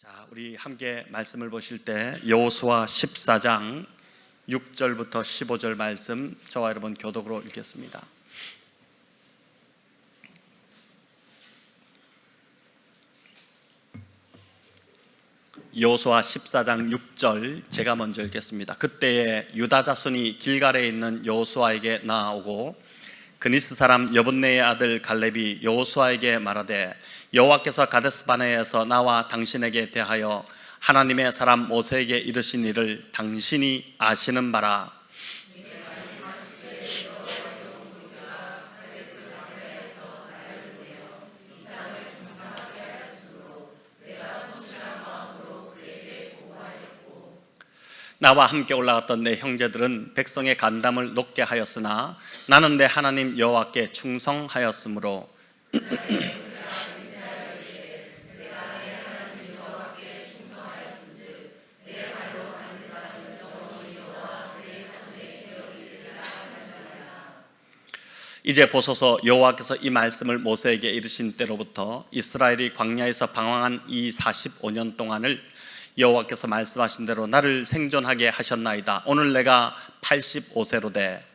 자, 우리 함께 말씀을 보실 때 여호수아 14장 6절부터 15절 말씀 저와 여러분 교독으로 읽겠습니다. 여호수아 14장 6절 제가 먼저 읽겠습니다. 그때에 유다 자손이 길갈에 있는 여호수아에게 나아오고 그니스 사람 여분네의 아들 갈렙이 여호수아에게 말하되 여호와께서 가데스 바네아에서 나와 당신에게 대하여 하나님의 사람 모세에게 이르신 일을 당신이 아시는 바라. 나와 함께 올라갔던 내 형제들은 백성의 간담을 높게 하였으나 나는 내 하나님 여호와께 충성하였으므로 이제 보소서, 여호와께서 이 말씀을 모세에게 이르신 때로부터 이스라엘이 광야에서 방황한 이 45년 동안을 여호와께서 말씀하신 대로 나를 생존하게 하셨나이다. 오늘 내가 85세로 돼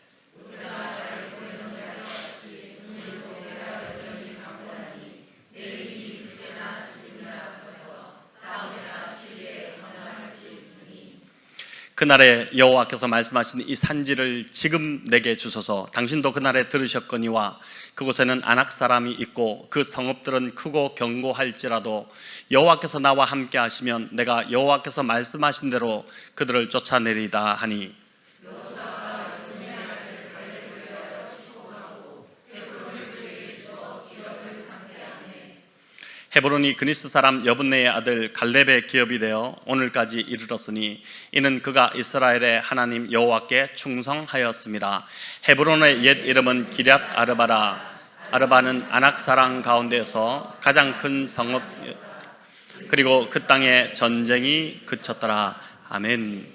그날에 여호와께서 말씀하신 이 산지를 지금 내게 주소서. 당신도 그날에 들으셨거니와 그곳에는 아낙 사람이 있고 그 성읍들은 크고 견고할지라도 여호와께서 나와 함께 하시면 내가 여호와께서 말씀하신 대로 그들을 쫓아내리다 하니 헤브론이 그니스 사람 여분네의 아들 갈렙의 기업이 되어 오늘까지 이르렀으니 이는 그가 이스라엘의 하나님 여호와께 충성하였습니다. 헤브론의 옛 이름은 기럇 아르바라. 아르바는 아낙 사람 가운데서 가장 큰 성읍, 그리고 그 땅에 전쟁이 그쳤더라. 아멘.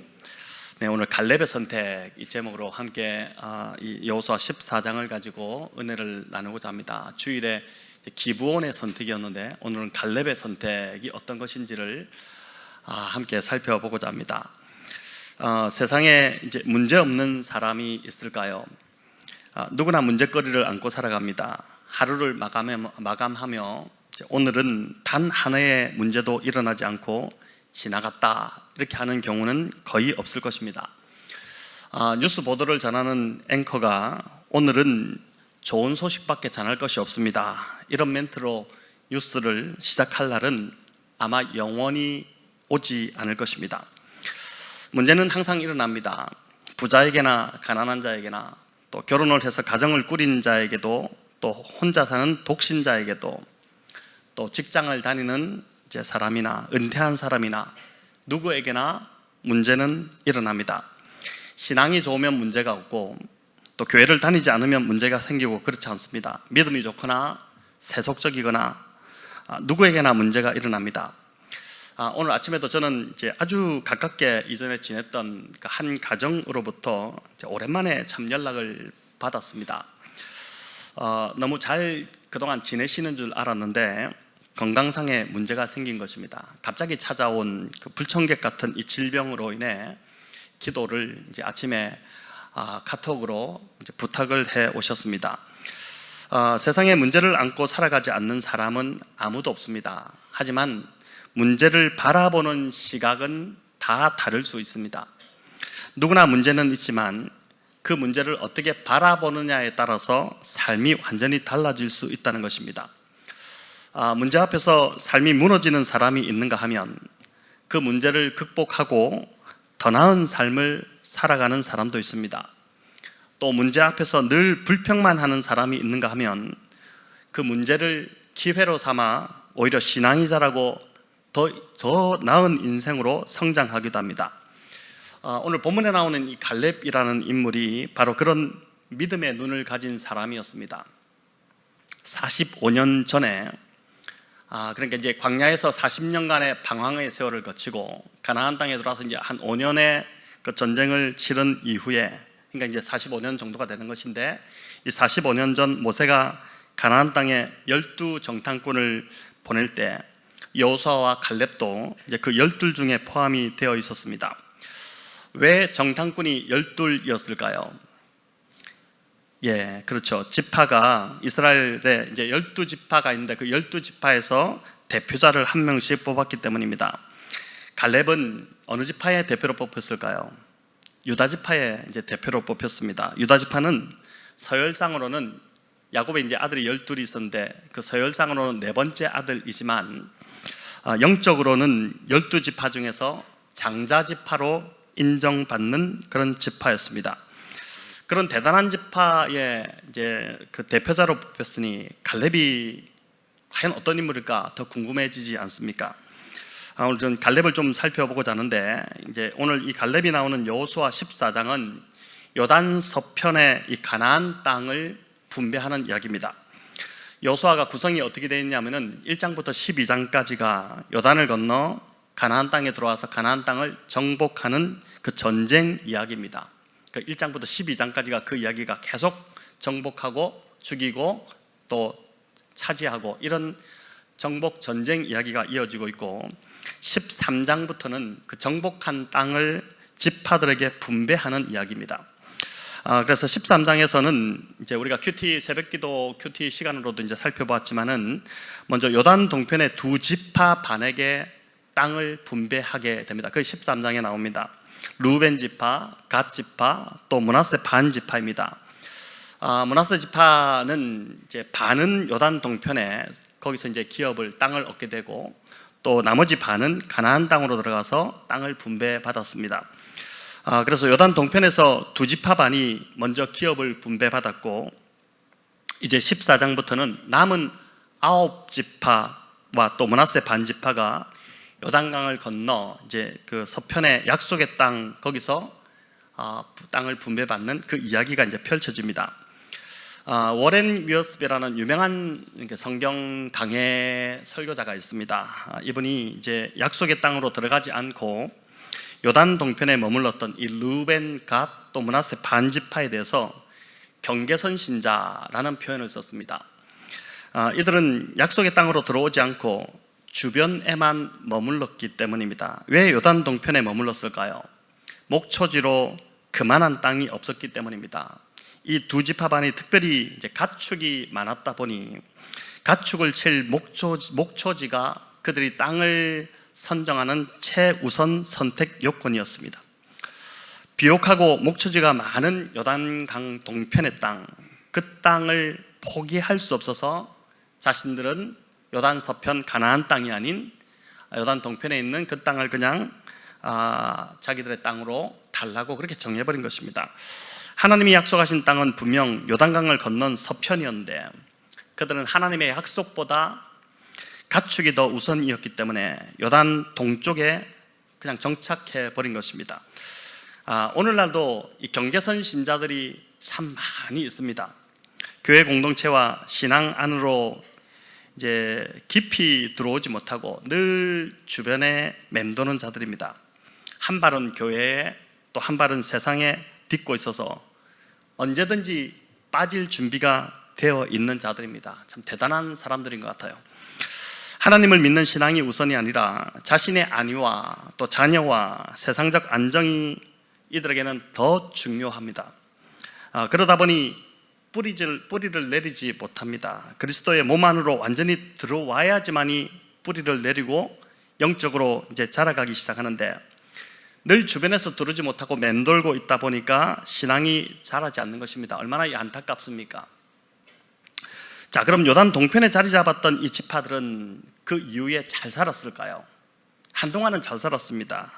네, 오늘 갈렙의 선택 이 제목으로 함께 이 여호수아 14장을 가지고 은혜를 나누고자 합니다. 주일에 기브온의 선택이었는데 오늘은 갈렙의 선택이 어떤 것인지를 함께 살펴보고자 합니다. 세상에 이제 문제 없는 사람이 있을까요? 누구나 문제거리를 안고 살아갑니다. 하루를 마감하며 오늘은 단 하나의 문제도 일어나지 않고 지나갔다 이렇게 하는 경우는 거의 없을 것입니다. 뉴스 보도를 전하는 앵커가 오늘은 좋은 소식밖에 전할 것이 없습니다, 이런 멘트로 뉴스를 시작할 날은 아마 영원히 오지 않을 것입니다. 문제는 항상 일어납니다. 부자에게나 가난한 자에게나, 또 결혼을 해서 가정을 꾸린 자에게도, 또 혼자 사는 독신자에게도, 또 직장을 다니는 사람이나 은퇴한 사람이나 누구에게나 문제는 일어납니다. 신앙이 좋으면 문제가 없고 또 교회를 다니지 않으면 문제가 생기고 그렇지 않습니다. 믿음이 좋거나 세속적이거나 누구에게나 문제가 일어납니다. 오늘 아침에도 저는 아주 가깝게 이전에 지냈던 한 가정으로부터 오랜만에 참 연락을 받았습니다. 너무 잘 그동안 지내시는 줄 알았는데 건강상에 문제가 생긴 것입니다. 갑자기 찾아온 그 불청객 같은 이 질병으로 인해 기도를 아침에 카톡으로 부탁을 해 오셨습니다. 세상에 문제를 안고 살아가지 않는 사람은 아무도 없습니다. 하지만 문제를 바라보는 시각은 다 다를 수 있습니다. 누구나 문제는 있지만 그 문제를 어떻게 바라보느냐에 따라서 삶이 완전히 달라질 수 있다는 것입니다. 문제 앞에서 삶이 무너지는 사람이 있는가 하면 그 문제를 극복하고 더 나은 삶을 살아가는 사람도 있습니다. 또 문제 앞에서 늘 불평만 하는 사람이 있는가 하면 그 문제를 기회로 삼아 오히려 신앙이 자라고 더 나은 인생으로 성장하기도 합니다. 오늘 본문에 나오는 이 갈렙이라는 인물이 바로 그런 믿음의 눈을 가진 사람이었습니다. 45년 전에 그러니까 이제 광야에서 40년간의 방황의 세월을 거치고 가나안 땅에 들어와서 이제 한 5년의 그 전쟁을 치른 이후에, 그러니까 이제 45년 정도가 되는 것인데, 이 45년 전 모세가 가나안 땅에 12 정탐꾼을 보낼 때 여호수아와 갈렙도 이제 그 12 중에 포함이 되어 있었습니다. 왜 정탐꾼이 12이었을까요? 예, 그렇죠. 지파가 이스라엘에 이제 12지파가 있는데 그 12지파에서 대표자를 한 명씩 뽑았기 때문입니다. 갈렙은 어느 지파의 대표로 뽑혔을까요? 유다 지파의 이제 대표로 뽑혔습니다. 유다 지파는 서열상으로는 야곱의 이제 아들이 12이 있었는데 그 서열상으로는 네 번째 아들이지만 영적으로는 12지파 중에서 장자 지파로 인정받는 그런 지파였습니다. 그런 대단한 지파의 이제 그 대표자로 뽑혔으니 갈렙이 과연 어떤 인물일까 더 궁금해지지 않습니까? 오늘 좀 갈렙을 좀 살펴보고자 하는데 이제 오늘 이 갈렙이 나오는 여호수아 14장은 요단 서편의 이 가나안 땅을 분배하는 이야기입니다. 여호수아가 구성이 어떻게 되어 있냐면은 1장부터 12장까지가 요단을 건너 가나안 땅에 들어와서 가나안 땅을 정복하는 그 전쟁 이야기입니다. 그 1장부터 12장까지가 그 이야기가 계속 정복하고 죽이고 또 차지하고 이런 정복 전쟁 이야기가 이어지고 있고 13장부터는 그 정복한 땅을 지파들에게 분배하는 이야기입니다. 그래서 13장에서는 이제 우리가 큐티 새벽기도 큐티 시간으로도 이제 살펴봤지만은 먼저 요단 동편의 두 지파 반에게 땅을 분배하게 됩니다. 그 13장에 나옵니다. 루벤 지파, 갓 지파, 또 므낫세 반 지파입니다. 므낫세 지파는 이제 반은 요단 동편에 거기서 이제 기업을 땅을 얻게 되고 또 나머지 반은 가나안 땅으로 들어가서 땅을 분배받았습니다. 그래서 요단 동편에서 두 지파 반이 먼저 기업을 분배받았고 이제 14장부터는 남은 9지파와 또 므낫세 반 지파가 요단강을 건너 이제 그 서편의 약속의 땅 거기서 땅을 분배받는 그 이야기가 이제 펼쳐집니다. 워렌 위어스비라는 유명한 성경 강해 설교자가 있습니다. 이분이 이제 약속의 땅으로 들어가지 않고 요단 동편에 머물렀던 이 루벤, 갓, 또 므낫세 반 지파에 대해서 경계선 신자라는 표현을 썼습니다. 이들은 약속의 땅으로 들어오지 않고 주변에만 머물렀기 때문입니다. 왜 요단 동편에 머물렀을까요? 목초지로 그만한 땅이 없었기 때문입니다. 이 두 지파 반이 특별히 이제 가축이 많았다 보니 가축을 칠 목초지가 그들이 땅을 선정하는 최우선 선택 요건이었습니다. 비옥하고 목초지가 많은 요단강 동편의 땅, 그 땅을 포기할 수 없어서 자신들은 요단 서편 가나안 땅이 아닌 요단 동편에 있는 그 땅을 그냥 자기들의 땅으로 달라고 그렇게 정해버린 것입니다. 하나님이 약속하신 땅은 분명 요단강을 건넌 서편이었는데 그들은 하나님의 약속보다 가축이 더 우선이었기 때문에 요단 동쪽에 그냥 정착해버린 것입니다. 오늘날도 이 경계선 신자들이 참 많이 있습니다. 교회 공동체와 신앙 안으로 이제 깊이 들어오지 못하고 늘 주변에 맴도는 자들입니다. 한 발은 교회에 또 한 발은 세상에 딛고 있어서 언제든지 빠질 준비가 되어 있는 자들입니다. 참 대단한 사람들인 것 같아요. 하나님을 믿는 신앙이 우선이 아니라 자신의 안위와 또 자녀와 세상적 안정이 이들에게는 더 중요합니다. 그러다 보니 뿌리를 내리지 못합니다. 그리스도의 몸 안으로 완전히 들어와야지만이 뿌리를 내리고 영적으로 이제 자라가기 시작하는데 늘 주변에서 들어오지 못하고 맴돌고 있다 보니까 신앙이 자라지 않는 것입니다. 얼마나 안타깝습니까? 자, 그럼 요단 동편에 자리 잡았던 이 지파들은 그 이후에 잘 살았을까요? 한동안은 잘 살았습니다.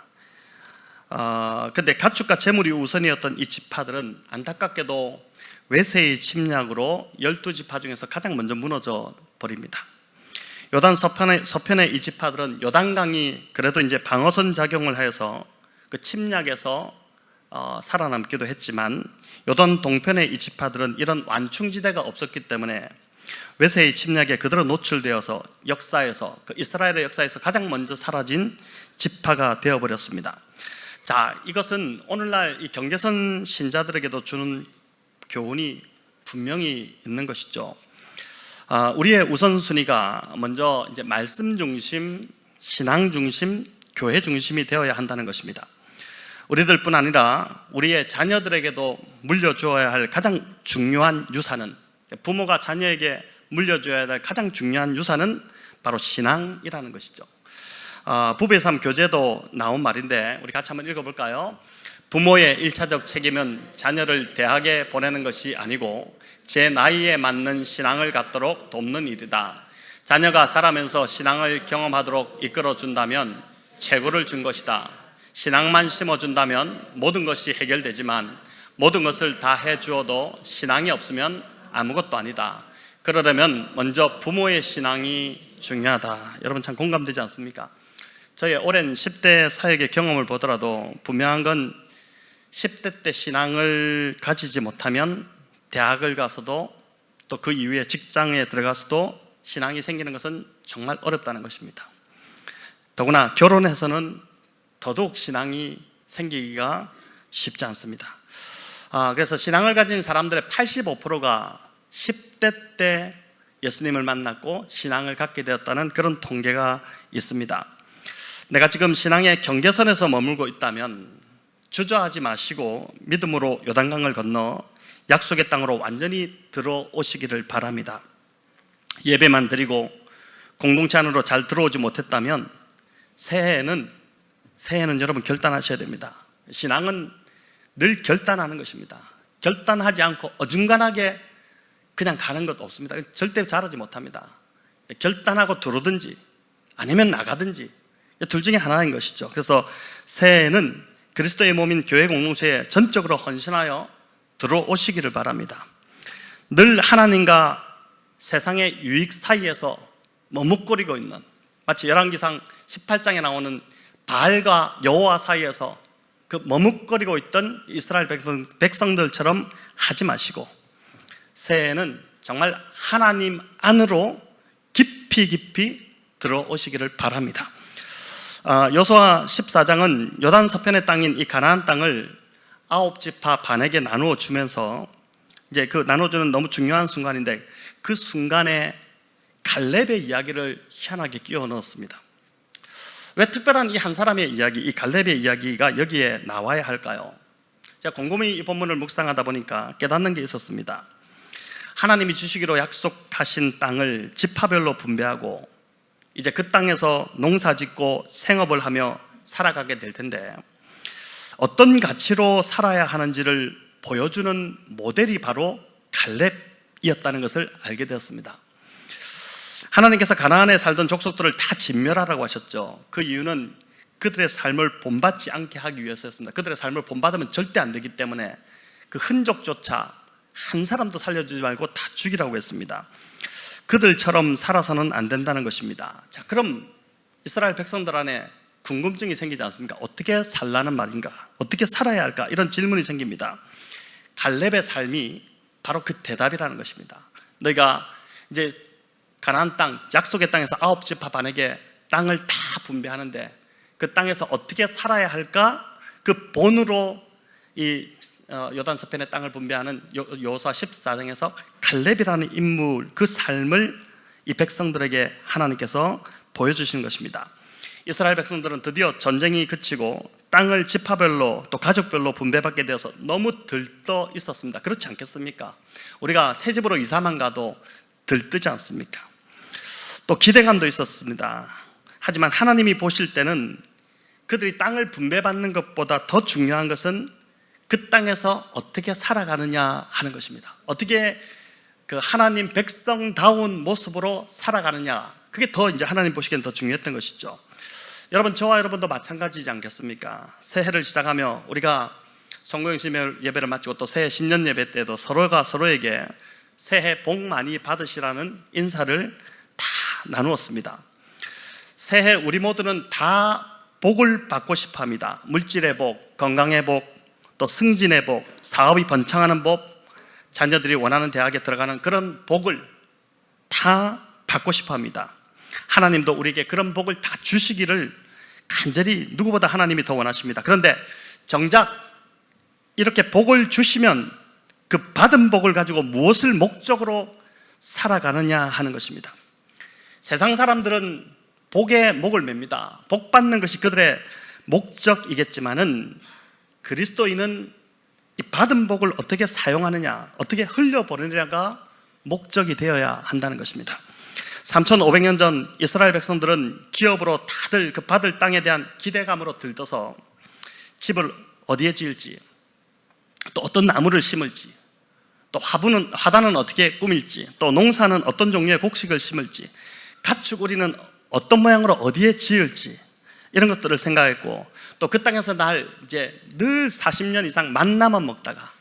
근데 가축과 재물이 우선이었던 이 지파들은 안타깝게도 외세의 침략으로 12지파 중에서 가장 먼저 무너져 버립니다. 요단 서편의 이 지파들은 요단강이 그래도 이제 방어선 작용을 하여서 그 침략에서 살아남기도 했지만 요단 동편의 이 지파들은 이런 완충지대가 없었기 때문에 외세의 침략에 그대로 노출되어서 역사에서 그 이스라엘의 역사에서 가장 먼저 사라진 지파가 되어버렸습니다. 자, 이것은 오늘날 이 경계선 신자들에게도 주는 교훈이 분명히 있는 것이죠. 우리의 우선순위가 먼저 이제 말씀 중심, 신앙 중심, 교회 중심이 되어야 한다는 것입니다. 우리들뿐 아니라 우리의 자녀들에게도 물려주어야 할 가장 중요한 유산은, 부모가 자녀에게 물려줘야 할 가장 중요한 유산은 바로 신앙이라는 것이죠. 부부의 삶 교재도 나온 말인데 우리 같이 한번 읽어볼까요? 부모의 1차적 책임은 자녀를 대학에 보내는 것이 아니고 제 나이에 맞는 신앙을 갖도록 돕는 일이다. 자녀가 자라면서 신앙을 경험하도록 이끌어준다면 최고를 준 것이다. 신앙만 심어준다면 모든 것이 해결되지만 모든 것을 다 해주어도 신앙이 없으면 아무것도 아니다. 그러려면 먼저 부모의 신앙이 중요하다. 여러분 참 공감되지 않습니까? 저의 오랜 10대 사역의 경험을 보더라도 분명한 건 10대 때 신앙을 가지지 못하면 대학을 가서도 또 그 이후에 직장에 들어가서도 신앙이 생기는 것은 정말 어렵다는 것입니다. 더구나 결혼해서는 더더욱 신앙이 생기기가 쉽지 않습니다. 그래서 신앙을 가진 사람들의 85%가 10대 때 예수님을 만났고 신앙을 갖게 되었다는 그런 통계가 있습니다. 내가 지금 신앙의 경계선에서 머물고 있다면 주저하지 마시고 믿음으로 요단강을 건너 약속의 땅으로 완전히 들어오시기를 바랍니다. 예배만 드리고 공동체 안으로 잘 들어오지 못했다면 새해에는 여러분 결단하셔야 됩니다. 신앙은 늘 결단하는 것입니다. 결단하지 않고 어중간하게 그냥 가는 것도 없습니다. 절대 잘하지 못합니다. 결단하고 들어오든지 아니면 나가든지 둘 중에 하나인 것이죠. 그래서 새해에는 그리스도의 몸인 교회 공동체에 전적으로 헌신하여 들어오시기를 바랍니다. 늘 하나님과 세상의 유익 사이에서 머뭇거리고 있는, 마치 열왕기상 18장에 나오는 바알과 여호와 사이에서 그 머뭇거리고 있던 이스라엘 백성들처럼 하지 마시고 새해에는 정말 하나님 안으로 깊이 들어오시기를 바랍니다. 여호수아 14장은 요단 서편의 땅인 이 가나안 땅을 9지파 반에게 나누어 주면서 이제 그 나눠주는 너무 중요한 순간인데 그 순간에 갈렙의 이야기를 희한하게 끼워 넣었습니다. 왜 특별한 이 한 사람의 이야기, 이 갈렙의 이야기가 여기에 나와야 할까요? 제가 곰곰이 이 본문을 묵상하다 보니까 깨닫는 게 있었습니다. 하나님이 주시기로 약속하신 땅을 지파별로 분배하고 이제 그 땅에서 농사 짓고 생업을 하며 살아가게 될 텐데 어떤 가치로 살아야 하는지를 보여주는 모델이 바로 갈렙이었다는 것을 알게 되었습니다. 하나님께서 가나안에 살던 족속들을 다 진멸하라고 하셨죠. 그 이유는 그들의 삶을 본받지 않게 하기 위해서였습니다. 그들의 삶을 본받으면 절대 안 되기 때문에 그 흔적조차 한 사람도 살려주지 말고 다 죽이라고 했습니다. 그들처럼 살아서는 안 된다는 것입니다. 자, 그럼 이스라엘 백성들 안에 궁금증이 생기지 않습니까? 어떻게 살라는 말인가? 어떻게 살아야 할까? 이런 질문이 생깁니다. 갈렙의 삶이 바로 그 대답이라는 것입니다. 너희가 이제 가나안 땅, 약속의 땅에서 9지파 반에게 땅을 다 분배하는데 그 땅에서 어떻게 살아야 할까? 그 본으로 이 요단 서편의 땅을 분배하는 여호수아 14장에서 갈렙이라는 인물, 그 삶을 이 백성들에게 하나님께서 보여주시는 것입니다. 이스라엘 백성들은 드디어 전쟁이 그치고 땅을 지파별로 또 가족별로 분배받게 되어서 너무 들떠 있었습니다. 그렇지 않겠습니까? 우리가 새 집으로 이사만 가도 들뜨지 않습니까? 또 기대감도 있었습니다. 하지만 하나님이 보실 때는 그들이 땅을 분배받는 것보다 더 중요한 것은 그 땅에서 어떻게 살아가느냐 하는 것입니다. 어떻게 그 하나님 백성다운 모습으로 살아가느냐, 그게 더 이제 하나님 보시기엔 더 중요했던 것이죠. 여러분, 저와 여러분도 마찬가지지 않겠습니까? 새해를 시작하며 우리가 성공영신 예배를 마치고 또 새해 신년 예배 때도 서로가 서로에게 새해 복 많이 받으시라는 인사를 다 나누었습니다. 새해 우리 모두는 다 복을 받고 싶어 합니다. 물질의 복, 건강의 복, 또 승진의 복, 사업이 번창하는 복, 자녀들이 원하는 대학에 들어가는 그런 복을 다 받고 싶어 합니다. 하나님도 우리에게 그런 복을 다 주시기를 간절히 누구보다 하나님이 더 원하십니다. 그런데 정작 이렇게 복을 주시면 그 받은 복을 가지고 무엇을 목적으로 살아가느냐 하는 것입니다. 세상 사람들은 복에 목을 맵니다. 복 받는 것이 그들의 목적이겠지만은 그리스도인은 이 받은 복을 어떻게 사용하느냐, 어떻게 흘려보내느냐가 목적이 되어야 한다는 것입니다. 3,500년 전 이스라엘 백성들은 기업으로 다들 그 받을 땅에 대한 기대감으로 들떠서 집을 어디에 지을지, 또 어떤 나무를 심을지, 또 화단은 어떻게 꾸밀지, 또 농사는 어떤 종류의 곡식을 심을지, 가축우리는 어떤 모양으로 어디에 지을지, 이런 것들을 생각했고, 또 그 땅에서 이제 늘 40년 이상 만나만 먹다가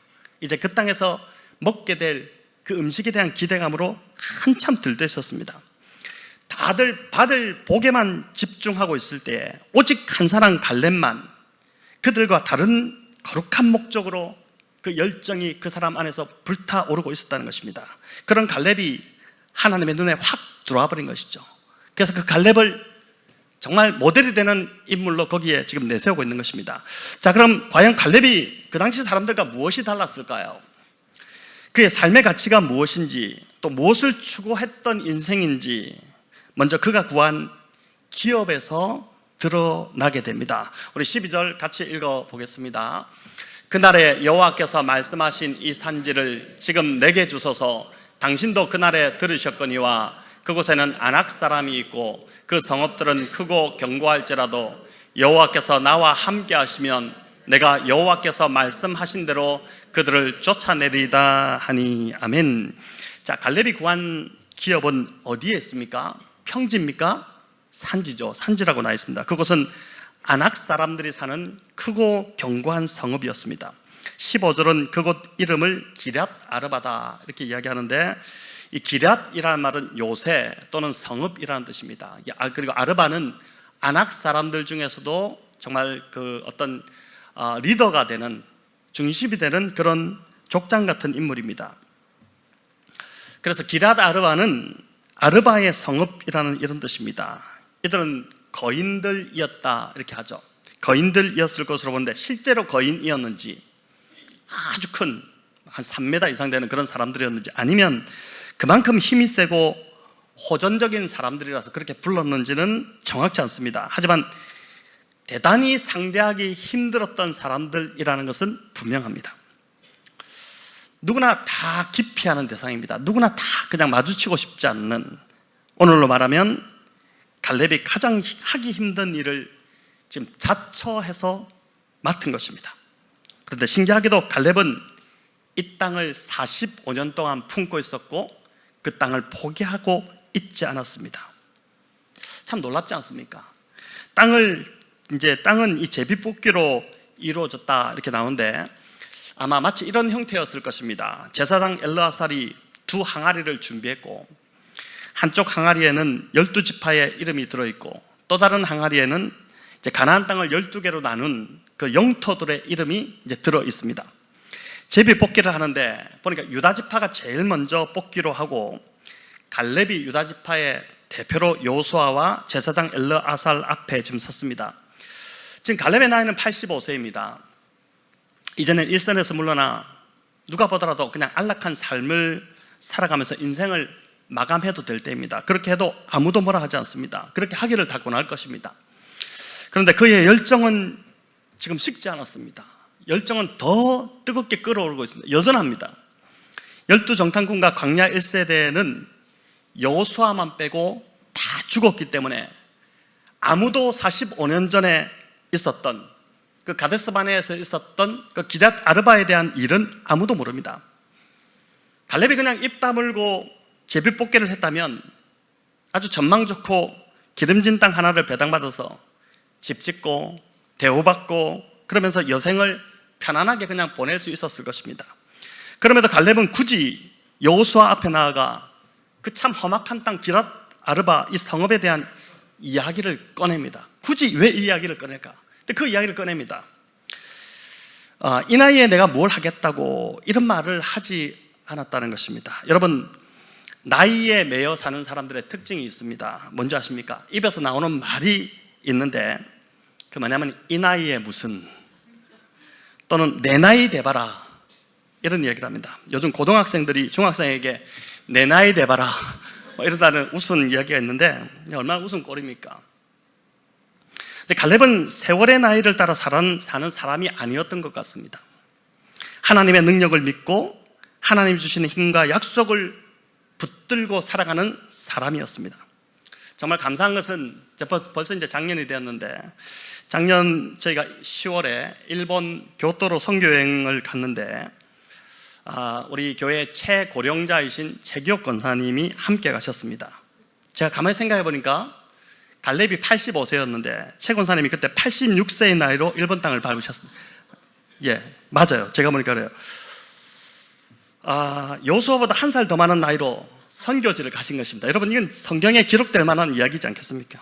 이제 그 땅에서 먹게 될 그 음식에 대한 기대감으로 한참 들떠 있었습니다. 다들 받을 복에만 집중하고 있을 때 오직 한 사람 갈렙만 그들과 다른 거룩한 목적으로 그 열정이 그 사람 안에서 불타오르고 있었다는 것입니다. 그런 갈렙이 하나님의 눈에 확 들어와 버린 것이죠. 그래서 그 갈렙을 정말 모델이 되는 인물로 거기에 지금 내세우고 있는 것입니다. 자, 그럼 과연 갈렙이 그 당시 사람들과 무엇이 달랐을까요? 그의 삶의 가치가 무엇인지, 또 무엇을 추구했던 인생인지 먼저 그가 구한 기업에서 드러나게 됩니다. 우리 12절 같이 읽어보겠습니다. 그날에 여호와께서 말씀하신 이 산지를 지금 내게 주소서. 당신도 그날에 들으셨거니와 그곳에는 아낙 사람이 있고 그 성읍들은 크고 견고할지라도 여호와께서 나와 함께 하시면 내가 여호와께서 말씀하신 대로 그들을 쫓아내리다 하니. 아멘. 자, 갈렙이 구한 기업은 어디에 있습니까? 평지입니까? 산지죠. 산지라고 나와 있습니다. 그곳은 아낙 사람들이 사는 크고 견고한 성읍이었습니다. 15절은 그곳 이름을 기럇 아르바다 이렇게 이야기하는데, 이 기럇이라는 말은 요새 또는 성읍이라는 뜻입니다. 그리고 아르바는 아낙 사람들 중에서도 정말 그 어떤 리더가 되는, 중심이 되는 그런 족장 같은 인물입니다. 그래서 기럇 아르바는 아르바의 성읍이라는 이런 뜻입니다. 이들은 거인들이었다 이렇게 하죠. 거인들이었을 것으로 보는데 실제로 거인이었는지, 아주 큰 한 3m 이상 되는 그런 사람들이었는지, 아니면 그만큼 힘이 세고 호전적인 사람들이라서 그렇게 불렀는지는 정확치 않습니다. 하지만 대단히 상대하기 힘들었던 사람들이라는 것은 분명합니다. 누구나 다 기피하는 대상입니다. 누구나 다 그냥 마주치고 싶지 않는, 오늘로 말하면 갈렙이 가장 하기 힘든 일을 지금 자처해서 맡은 것입니다. 그런데 신기하게도 갈렙은 이 땅을 45년 동안 품고 있었고 그 땅을 포기하고 있지 않았습니다. 참 놀랍지 않습니까? 땅은 이 제비뽑기로 이루어졌다 이렇게 나오는데, 아마 마치 이런 형태였을 것입니다. 제사장 엘르아살이 두 항아리를 준비했고, 한쪽 항아리에는 12지파의 이름이 들어있고, 또 다른 항아리에는 이제 가나안 땅을 12개로 나눈 그 영토들의 이름이 이제 들어있습니다. 제비뽑기를 하는데 보니까 유다지파가 제일 먼저 뽑기로 하고, 갈렙이 유다지파의 대표로 여호수아와 제사장 엘르아살 앞에 지금 섰습니다. 지금 갈렙의 나이는 85세입니다. 이제는 일선에서 물러나 누가 보더라도 그냥 안락한 삶을 살아가면서 인생을 마감해도 될 때입니다. 그렇게 해도 아무도 뭐라 하지 않습니다. 그렇게 하기를 다 권할 것입니다. 그런데 그의 열정은 지금 식지 않았습니다. 열정은 더 뜨겁게 끓어오르고 있습니다. 여전합니다. 12정탐꾼과 광야 1세대는 여호수아만 빼고 다 죽었기 때문에 아무도 45년 전에 있었던 그 가데스바네에서 있었던 그 기럇 아르바에 대한 일은 아무도 모릅니다. 갈렙이 그냥 입 다물고 제비뽑기를 했다면 아주 전망 좋고 기름진 땅 하나를 배당받아서 집 짓고 대우받고 그러면서 여생을 편안하게 그냥 보낼 수 있었을 것입니다. 그럼에도 갈렙은 굳이 여호수아 앞에 나아가 그 참 험악한 땅 기럇 아르바 이 성읍에 대한 이야기를 꺼냅니다. 굳이 왜 이 이야기를 꺼낼까? 근데 그 이야기를 꺼냅니다. 이 나이에 내가 뭘 하겠다고 이런 말을 하지 않았다는 것입니다. 여러분, 나이에 매여 사는 사람들의 특징이 있습니다. 뭔지 아십니까? 입에서 나오는 말이 있는데 그 뭐냐면 이 나이에 무슨, 또는 내 나이 돼봐라, 이런 이야기를 합니다. 요즘 고등학생들이 중학생에게 내 나이 돼봐라 이러다는 웃은 이야기가 있는데 얼마나 웃은 꼴입니까? 근데 갈렙은 세월의 나이를 따라 사는 사람이 아니었던 것 같습니다. 하나님의 능력을 믿고 하나님이 주시는 힘과 약속을 붙들고 살아가는 사람이었습니다. 정말 감사한 것은 벌써 이제 작년이 되었는데, 작년 저희가 10월에 일본 교토로 선교여행을 갔는데 우리 교회 최고령자이신 최기옥 권사님이 함께 가셨습니다. 제가 가만히 생각해 보니까 갈렙이 85세였는데 최 권사님이 그때 86세의 나이로 일본 땅을 밟으셨습니다. 예, 맞아요. 제가 보니까 그래요. 여호수아보다 한 살 더 많은 나이로 선교지를 가신 것입니다. 여러분, 이건 성경에 기록될 만한 이야기지 않겠습니까?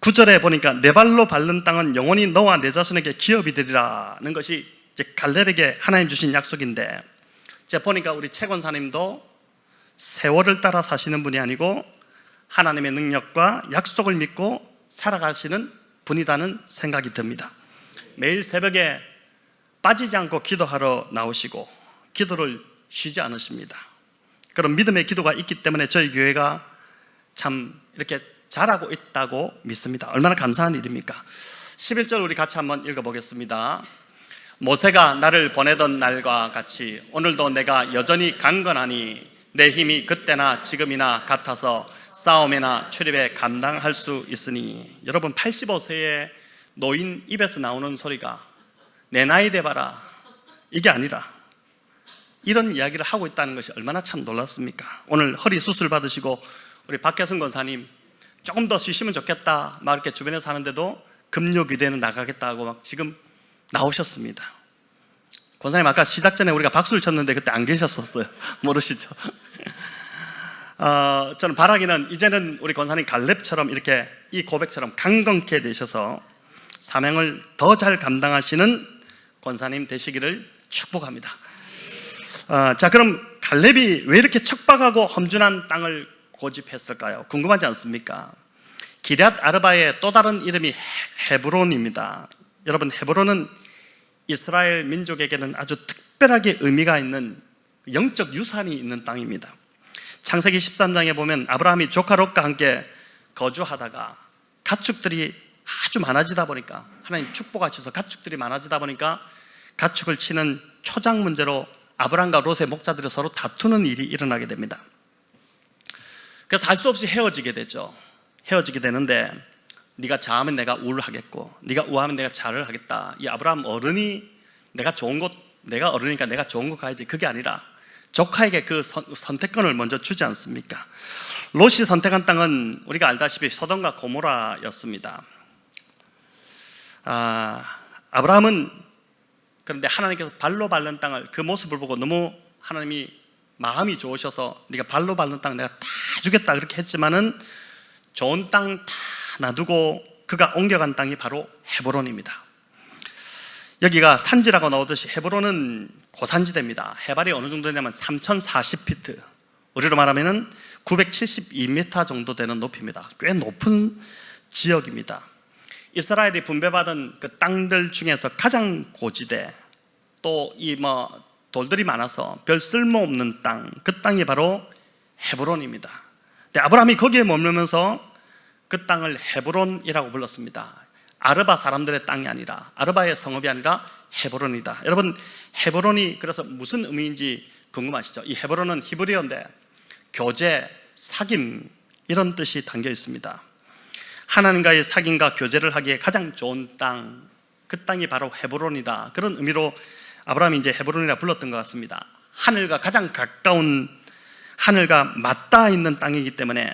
9절에 보니까 내 발로 밟는 땅은 영원히 너와 내 자손에게 기업이 되리라는 것이 이제 갈렙에게 하나님 주신 약속인데, 제가 보니까 우리 최 권사님도 세월을 따라 사시는 분이 아니고 하나님의 능력과 약속을 믿고 살아가시는 분이라는 생각이 듭니다. 매일 새벽에 빠지지 않고 기도하러 나오시고 기도를 쉬지 않으십니다. 그런 믿음의 기도가 있기 때문에 저희 교회가 참 이렇게 잘하고 있다고 믿습니다. 얼마나 감사한 일입니까? 11절 우리 같이 한번 읽어보겠습니다. 모세가 나를 보내던 날과 같이 오늘도 내가 여전히 강건하니 내 힘이 그때나 지금이나 같아서 싸움이나 출입에 감당할 수 있으니. 여러분, 85세의 노인 입에서 나오는 소리가 내 나이 돼봐라 이게 아니라 이런 이야기를 하고 있다는 것이 얼마나 참 놀랍습니까? 오늘 허리 수술 받으시고 우리 박혜순 권사님 조금 더 쉬시면 좋겠다 막 이렇게 주변에서 하는데도 금요기대는 나가겠다고 막 지금 나오셨습니다. 권사님 아까 시작 전에 우리가 박수를 쳤는데 그때 안 계셨었어요. 모르시죠? 저는 바라기는 이제는 우리 권사님 갈렙처럼 이렇게 이 고백처럼 강건케 되셔서 사명을 더 잘 감당하시는 권사님 되시기를 축복합니다. 자, 그럼 갈렙이 왜 이렇게 척박하고 험준한 땅을 고집했을까요? 궁금하지 않습니까? 기럇 아르바의 또 다른 이름이 헤브론입니다. 여러분, 헤브론은 이스라엘 민족에게는 아주 특별하게 의미가 있는 영적 유산이 있는 땅입니다. 창세기 13장에 보면 아브라함이 조카 롯과 함께 거주하다가 가축들이 아주 많아지다 보니까, 하나님 축복하셔서 가축들이 많아지다 보니까 가축을 치는 초장 문제로 아브라함과 롯의 목자들이 서로 다투는 일이 일어나게 됩니다. 그래서 할 수 없이 헤어지게 되죠. 헤어지게 되는데 네가 좌하면 내가 우하겠고 네가 우하면 내가 좌를 하겠다. 이 아브라함 어른이 내가 어른이니까 내가 좋은 곳 가야지, 그게 아니라 조카에게 그 선택권을 먼저 주지 않습니까? 롯이 선택한 땅은 우리가 알다시피 소돔과 고모라였습니다. 아브라함은 그런데 하나님께서 발로 밟는 땅을, 그 모습을 보고 너무 하나님이 마음이 좋으셔서 네가 발로 밟는 땅 내가 다 주겠다 그렇게 했지만은 좋은 땅 다 놔두고 그가 옮겨간 땅이 바로 헤브론입니다. 여기가 산지라고 나오듯이 헤브론은 고산지대입니다. 해발이 어느 정도 되냐면 3040피트, 우리로 말하면 972m 정도 되는 높이입니다. 꽤 높은 지역입니다. 이스라엘이 분배받은 그 땅들 중에서 가장 고지대, 또 이 돌들이 많아서 별 쓸모없는 땅, 그 땅이 바로 헤브론입니다. 근데 아브라함이 거기에 머물면서 그 땅을 헤브론이라고 불렀습니다. 아르바 사람들의 땅이 아니라, 아르바의 성읍이 아니라 헤브론이다. 여러분, 헤브론이 그래서 무슨 의미인지 궁금하시죠? 이 헤브론은 히브리어인데 교제, 사귐 이런 뜻이 담겨 있습니다. 하나님과의 사귐과 교제를 하기에 가장 좋은 땅, 그 땅이 바로 헤브론이다. 그런 의미로 아브라함이 이제 헤브론이라 불렀던 것 같습니다. 하늘과 가장 가까운, 하늘과 맞닿아 있는 땅이기 때문에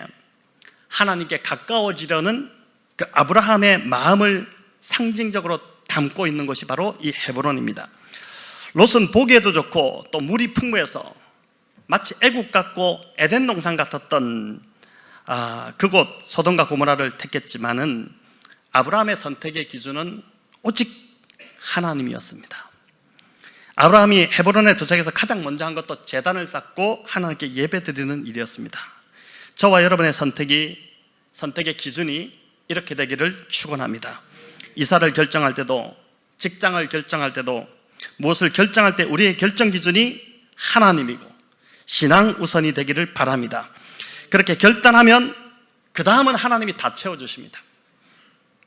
하나님께 가까워지려는 그 아브라함의 마음을 상징적으로 담고 있는 것이 바로 이 헤브론입니다. 롯은 보기에도 좋고 또 물이 풍부해서 마치 애국 같고 에덴 동산 같았던 그곳 소돔과 고모라를 택했지만은 아브라함의 선택의 기준은 오직 하나님이었습니다. 아브라함이 헤브론에 도착해서 가장 먼저 한 것도 제단을 쌓고 하나님께 예배드리는 일이었습니다. 저와 여러분의 선택의 기준이 이렇게 되기를 축원합니다. 이사를 결정할 때도, 직장을 결정할 때도, 무엇을 결정할 때 우리의 결정 기준이 하나님이고, 신앙 우선이 되기를 바랍니다. 그렇게 결단하면 그 다음은 하나님이 다 채워주십니다.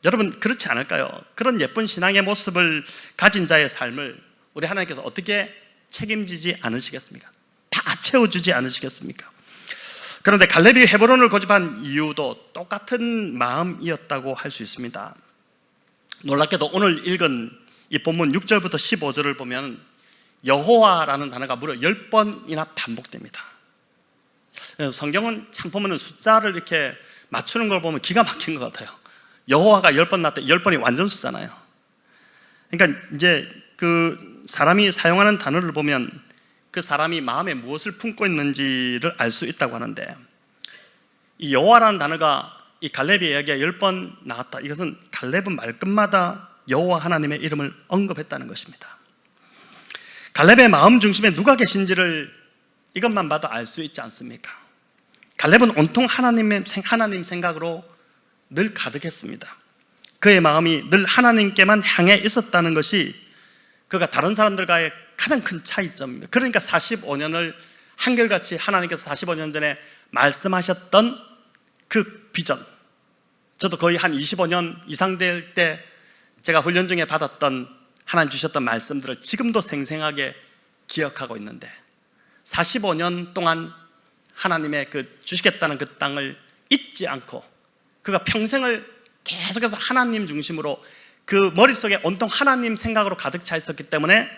여러분 그렇지 않을까요? 그런 예쁜 신앙의 모습을 가진 자의 삶을 우리 하나님께서 어떻게 책임지지 않으시겠습니까? 다 채워주지 않으시겠습니까? 그런데 갈렙이 헤브론을 고집한 이유도 똑같은 마음이었다고 할 수 있습니다. 놀랍게도 오늘 읽은 이 본문 6절부터 15절을 보면 여호와라는 단어가 무려 10번이나 반복됩니다. 성경은 참 보면 숫자를 이렇게 맞추는 걸 보면 기가 막힌 것 같아요. 여호와가 10번 나왔대. 10번이 완전 수잖아요. 그러니까 이제 그 사람이 사용하는 단어를 보면 그 사람이 마음에 무엇을 품고 있는지를 알 수 있다고 하는데, 이 여호와라는 단어가 이 갈렙의 이야기가 10번 나왔다. 이것은 갈렙은 말끝마다 여호와 하나님의 이름을 언급했다는 것입니다. 갈렙의 마음 중심에 누가 계신지를 이것만 봐도 알 수 있지 않습니까? 갈렙은 온통 하나님 생각으로 늘 가득했습니다. 그의 마음이 늘 하나님께만 향해 있었다는 것이 그가 다른 사람들과의 가장 큰 차이점입니다. 그러니까 45년을 한결같이 하나님께서 45년 전에 말씀하셨던 그 비전, 저도 거의 한 25년 이상 될 때 제가 훈련 중에 받았던 하나님 주셨던 말씀들을 지금도 생생하게 기억하고 있는데, 45년 동안 하나님의 그 주시겠다는 그 땅을 잊지 않고 그가 평생을 계속해서 하나님 중심으로 그 머릿속에 온통 하나님 생각으로 가득 차 있었기 때문에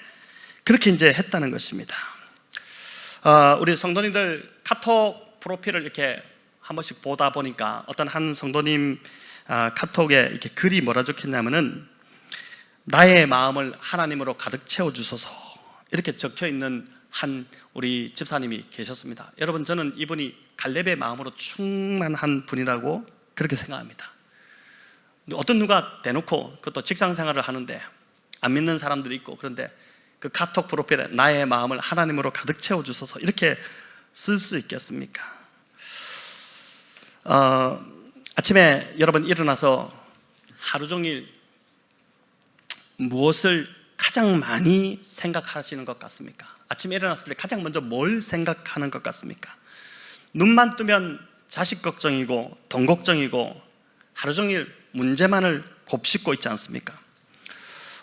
그렇게 이제 했다는 것입니다. 우리 성도님들 카톡 프로필을 이렇게 한 번씩 보다 보니까 어떤 한 성도님 카톡에 이렇게 글이 뭐라 적혔냐면은 나의 마음을 하나님으로 가득 채워주소서, 이렇게 적혀 있는 한 우리 집사님이 계셨습니다. 여러분, 저는 이분이 갈렙의 마음으로 충만한 분이라고 그렇게 생각합니다. 어떤 누가 대놓고, 그것도 직장 생활을 하는데 안 믿는 사람들이 있고, 그런데 그 카톡 프로필에 나의 마음을 하나님으로 가득 채워주소서 이렇게 쓸 수 있겠습니까? 아침에 여러분 일어나서 하루 종일 무엇을 가장 많이 생각하시는 것 같습니까? 아침에 일어났을 때 가장 먼저 뭘 생각하는 것 같습니까? 눈만 뜨면 자식 걱정이고 돈 걱정이고 하루 종일 문제만을 곱씹고 있지 않습니까?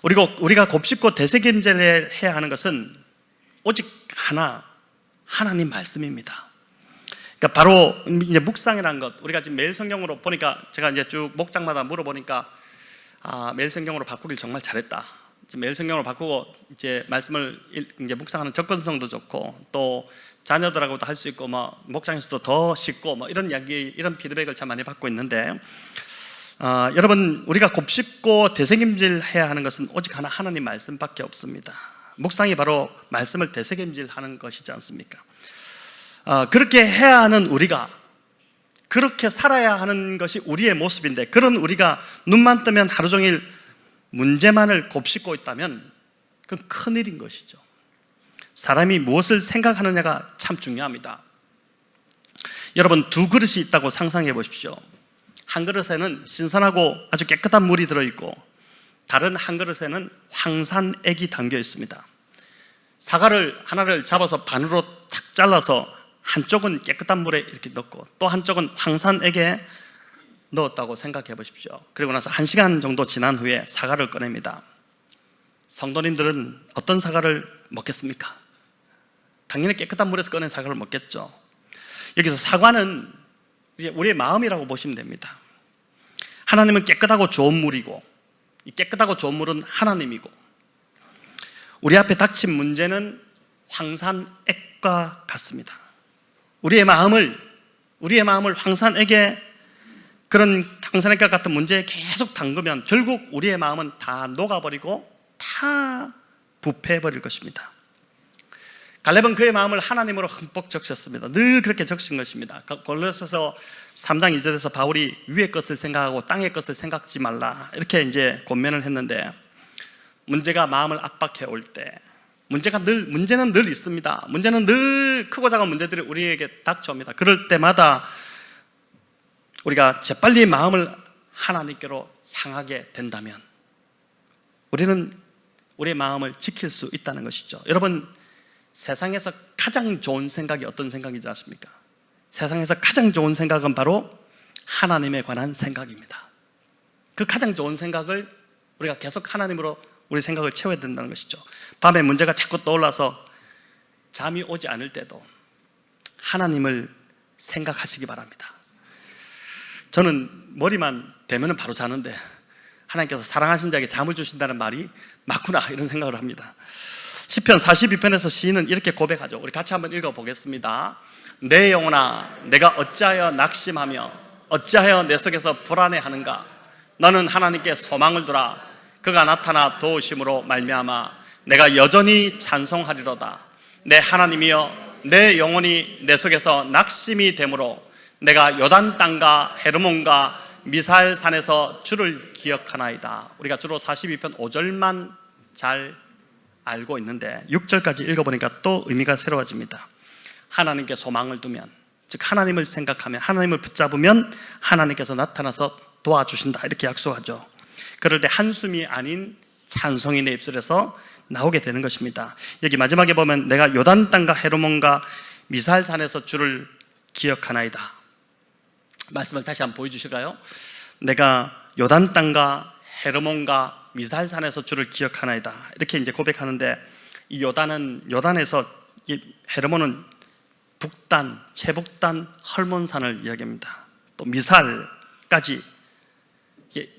우리가 곱씹고 되새김질을 해야 하는 것은 오직 하나, 하나님 말씀입니다. 그러니까 바로 이제 묵상이라는 것, 우리가 지금 매일 성경으로 보니까, 제가 이제 쭉 목장마다 물어보니까 매일 성경으로 바꾸길 정말 잘했다. 매일 성경으로 바꾸고 이제 말씀을 이제 묵상하는 접근성도 좋고, 또 자녀들하고도 할 수 있고, 뭐 목장에서도 더 쉽고, 뭐 이런 이야기, 이런 피드백을 참 많이 받고 있는데, 여러분, 우리가 곱씹고 되새김질 해야 하는 것은 오직 하나, 하나님 말씀밖에 없습니다. 묵상이 바로 말씀을 되새김질하는 것이지 않습니까? 그렇게 해야 하는 우리가, 그렇게 살아야 하는 것이 우리의 모습인데, 그런 우리가 눈만 뜨면 하루 종일 문제만을 곱씹고 있다면 그건 큰일인 것이죠. 사람이 무엇을 생각하느냐가 참 중요합니다. 여러분, 두 그릇이 있다고 상상해 보십시오. 한 그릇에는 신선하고 아주 깨끗한 물이 들어있고, 다른 한 그릇에는 황산액이 담겨 있습니다. 사과를 하나를 잡아서 반으로 탁 잘라서 한쪽은 깨끗한 물에 이렇게 넣고 또 한쪽은 황산액에 넣었다고 생각해 보십시오. 그리고 나서 1시간 정도 지난 후에 사과를 꺼냅니다. 성도님들은 어떤 사과를 먹겠습니까? 당연히 깨끗한 물에서 꺼낸 사과를 먹겠죠. 여기서 사과는 우리의 마음이라고 보시면 됩니다. 하나님은 깨끗하고 좋은 물이고, 이 깨끗하고 좋은 물은 하나님이고, 우리 앞에 닥친 문제는 황산액과 같습니다. 우리의 마음을 황산액에, 그런 황산액과 같은 문제에 계속 담그면 결국 우리의 마음은 다 녹아버리고 다 부패해버릴 것입니다. 갈렙은 그의 마음을 하나님으로 흠뻑 적셨습니다. 늘 그렇게 적신 것입니다. 골로새서 3장 2절에서 바울이 위의 것을 생각하고 땅의 것을 생각지 말라, 이렇게 이제 권면을 했는데, 문제가 마음을 압박해 올 때, 문제는 늘 있습니다. 문제는 늘 크고 작은 문제들이 우리에게 닥쳐옵니다. 그럴 때마다 우리가 재빨리 마음을 하나님께로 향하게 된다면 우리는 우리의 마음을 지킬 수 있다는 것이죠. 여러분, 세상에서 가장 좋은 생각이 어떤 생각이지 아십니까? 세상에서 가장 좋은 생각은 바로 하나님에 관한 생각입니다. 그 가장 좋은 생각을 우리가 계속 하나님으로 우리 생각을 채워야 된다는 것이죠. 밤에 문제가 자꾸 떠올라서 잠이 오지 않을 때도 하나님을 생각하시기 바랍니다. 저는 머리만 대면은 바로 자는데 하나님께서 사랑하신 자에게 잠을 주신다는 말이 맞구나 이런 생각을 합니다. 시편 42편에서 시인은 이렇게 고백하죠. 우리 같이 한번 읽어보겠습니다. 내 영혼아 내가 어찌하여 낙심하며 어찌하여 내 속에서 불안해하는가. 너는 하나님께 소망을 두라. 그가 나타나 도우심으로 말미암아 내가 여전히 찬송하리로다. 내 하나님이여 내 영혼이 내 속에서 낙심이 되므로 내가 요단 땅과 헤르몬과 미사엘 산에서 주를 기억하나이다. 우리가 주로 42편 5절만 잘 알고 있는데 6절까지 읽어보니까 또 의미가 새로워집니다. 하나님께 소망을 두면, 즉 하나님을 생각하면, 하나님을 붙잡으면 하나님께서 나타나서 도와주신다 이렇게 약속하죠. 그럴 때 한숨이 아닌 찬송이 내 입술에서 나오게 되는 것입니다. 여기 마지막에 보면 내가 요단 땅과 헤르몬과 미사엘 산에서 주를 기억하나이다. 말씀을 다시 한번 보여주실까요? 내가 요단 땅과 헤르몬과 미사엘 산에서 주를 기억하나이다 이렇게 이제 고백하는데, 이 요단에서 이 헤르몬은 북단, 최북단 헐몬산을 이야기합니다. 또 미사엘까지.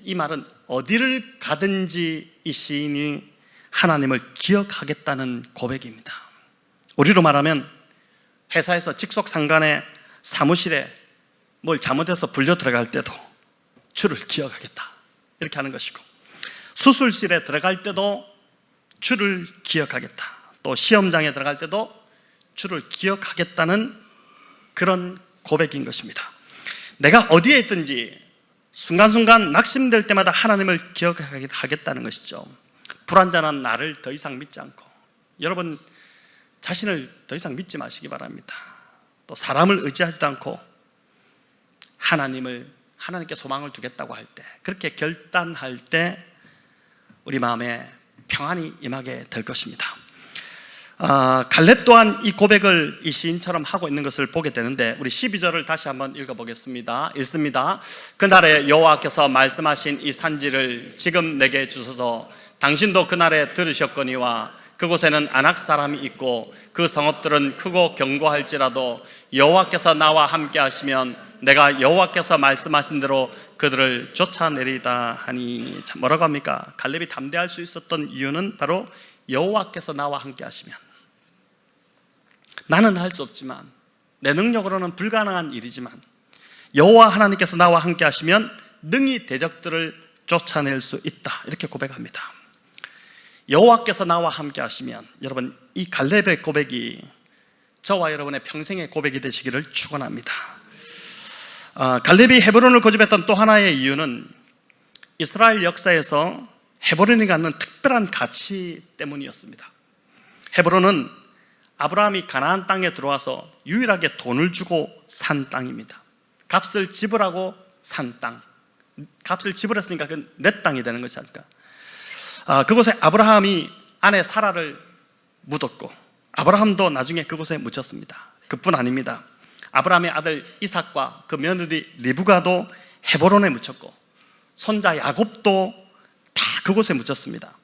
이 말은 어디를 가든지 이 시인이 하나님을 기억하겠다는 고백입니다. 우리로 말하면 회사에서 직속 상간에 사무실에 뭘 잘못해서 불려 들어갈 때도 주를 기억하겠다 이렇게 하는 것이고, 수술실에 들어갈 때도 주를 기억하겠다, 또 시험장에 들어갈 때도 주를 기억하겠다는 그런 고백인 것입니다. 내가 어디에 있든지 순간순간 낙심될 때마다 하나님을 기억하겠다는 것이죠. 불완전한 나를 더 이상 믿지 않고, 여러분 자신을 더 이상 믿지 마시기 바랍니다. 또 사람을 의지하지도 않고 하나님께 소망을 두겠다고 할 때, 그렇게 결단할 때 우리 마음에 평안이 임하게 될 것입니다. 갈렙 또한 이 고백을 이 시인처럼 하고 있는 것을 보게 되는데, 우리 12절을 다시 한번 읽어보겠습니다. 읽습니다. 그날에 여호와께서 말씀하신 이 산지를 지금 내게 주소서. 당신도 그날에 들으셨거니와 그곳에는 아낙 사람이 있고 그 성읍들은 크고 견고할지라도 여호와께서 나와 함께 하시면 내가 여호와께서 말씀하신 대로 그들을 쫓아내리다 하니. 참 뭐라고 합니까? 갈렙이 담대할 수 있었던 이유는 바로 여호와께서 나와 함께 하시면. 나는 할 수 없지만, 내 능력으로는 불가능한 일이지만 여호와 하나님께서 나와 함께 하시면 능히 대적들을 쫓아낼 수 있다 이렇게 고백합니다. 여호와께서 나와 함께 하시면, 여러분 이 갈렙의 고백이 저와 여러분의 평생의 고백이 되시기를 축원합니다. 갈렙이 헤브론을 고집했던 또 하나의 이유는 이스라엘 역사에서 헤브론이 갖는 특별한 가치 때문이었습니다. 헤브론은 아브라함이 가나안 땅에 들어와서 유일하게 돈을 주고 산 땅입니다. 값을 지불하고 산 땅. 값을 지불했으니까 그건 내 땅이 되는 것이 아닐까. 그곳에 아브라함이 아내 사라를 묻었고, 아브라함도 나중에 그곳에 묻혔습니다. 그뿐 아닙니다. 아브라함의 아들 이삭과 그 며느리 리브가도 헤브론에 묻혔고, 손자 야곱도 다 그곳에 묻혔습니다.